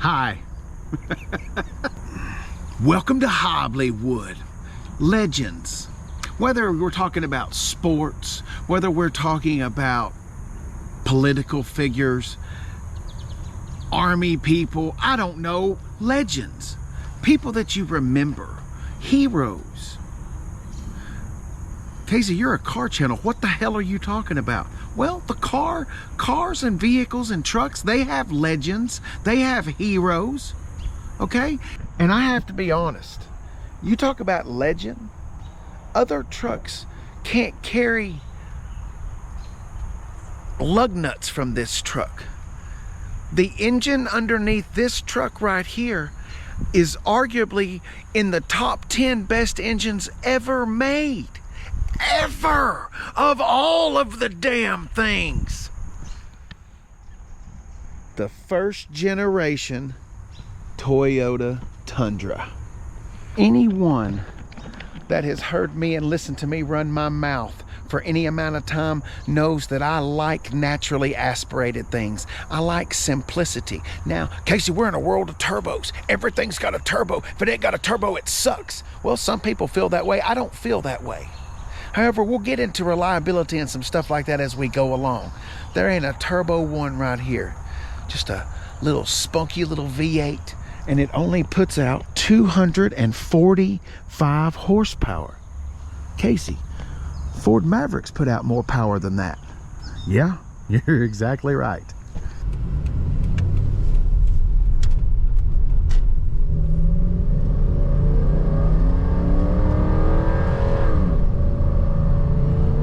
Hi. Welcome to Hollywood. Legends. Whether we're talking about sports, whether we're talking about political figures, army people, I don't know, legends. People that you remember, heroes. Casey, you're a car channel. What the hell are you talking about? Well, cars and vehicles and trucks, they have legends. They have heroes, okay? And I have to be honest. You talk about legend, other trucks can't carry lug nuts from this truck. The engine underneath this truck right here is arguably in the top 10 best engines ever made. Ever, of all of the damn things. The first generation Toyota Tundra. Anyone that has heard me and listened to me run my mouth for any amount of time knows that I like naturally aspirated things. I like simplicity. Now, Casey, we're in a world of turbos. Everything's got a turbo. If it ain't got a turbo, it sucks. Well, some people feel that way. I don't feel that way. However, we'll get into reliability and some stuff like that as we go along. There ain't a turbo one right here. Just a little spunky little V8, and it only puts out 245 horsepower. Casey, Ford Mavericks put out more power than that. Yeah, you're exactly right.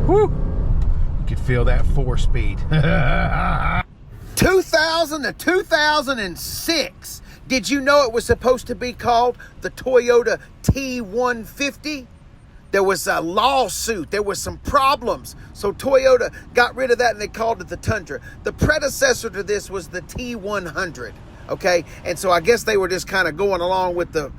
Woo! You could feel that 4-speed. 2000 to 2006. Did you know it was supposed to be called the Toyota T-150? There was a lawsuit. There was some problems. So Toyota got rid of that and they called it the Tundra. The predecessor to this was the T-100. Okay? And so I guess they were just kind of going along with the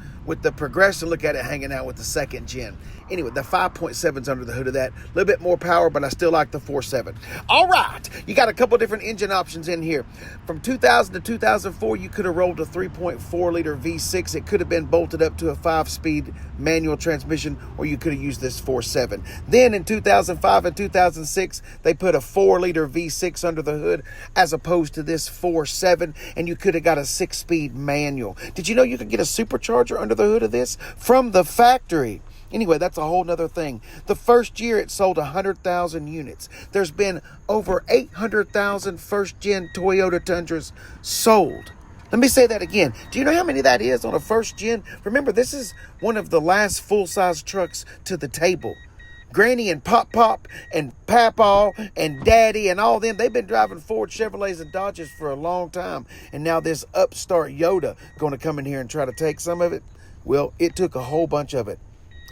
progression. Look at it hanging out with the second gen. Anyway, the 5.7's under the hood of that. A little bit more power, but I still like the 4.7. All right, you got a couple different engine options in here. From 2000 to 2004, you could have rolled a 3.4 liter V6. It could have been bolted up to a 5-speed manual transmission, or you could have used this 4.7. Then in 2005 and 2006, they put a 4-liter V6 under the hood as opposed to this 4.7, and you could have got a 6-speed manual. Did you know you could get a supercharger under the hood of this from the factory? Anyway, that's a whole nother thing. The first year it sold 100,000 units. There's been over 800,000 first-gen Toyota Tundras sold. Let me say that again. Do you know how many that is on a first-gen? Remember, this is one of the last full-size trucks to the table. Granny and Pop and Papaw and Daddy and all them, they've been driving Ford Chevrolets and Dodges for a long time. And now this upstart Yoda going to come in here and try to take some of it? Well, it took a whole bunch of it.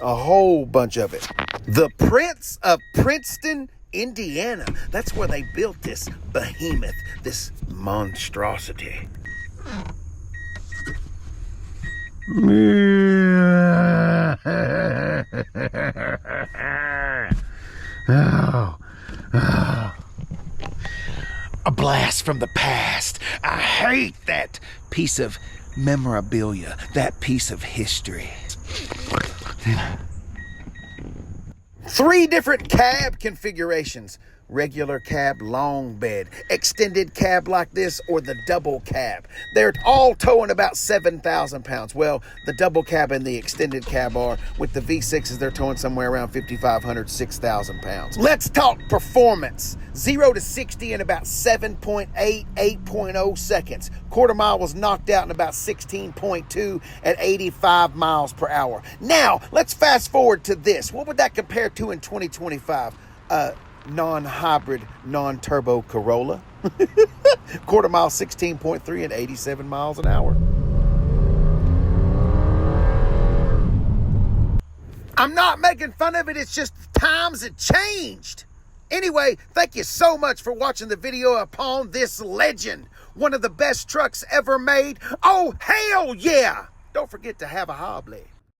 A whole bunch of it. The Prince of Princeton, Indiana. That's where they built this behemoth, this monstrosity. Oh. A blast from the past. I hate that piece of memorabilia, that piece of history. 3 different cab configurations. Regular cab, long bed, extended cab like this, or the double cab. They're all towing about 7,000 pounds. Well, the double cab and the extended cab are. With the V6s, they're towing somewhere around 5,500, 6,000 pounds. Let's talk performance. 0 to 60 in about 7.8, 8.0 seconds. Quarter mile was knocked out in about 16.2 at 85 miles per hour. Now, let's fast forward to this. What would that compare to in 2025? Non-hybrid, non-turbo Corolla. Quarter mile 16.3 at 87 miles an hour. I'm not making fun of it. It's just times have changed. Anyway, thank you so much for watching the video upon this legend. One of the best trucks ever made. Oh, hell yeah! Don't forget to have a hobby.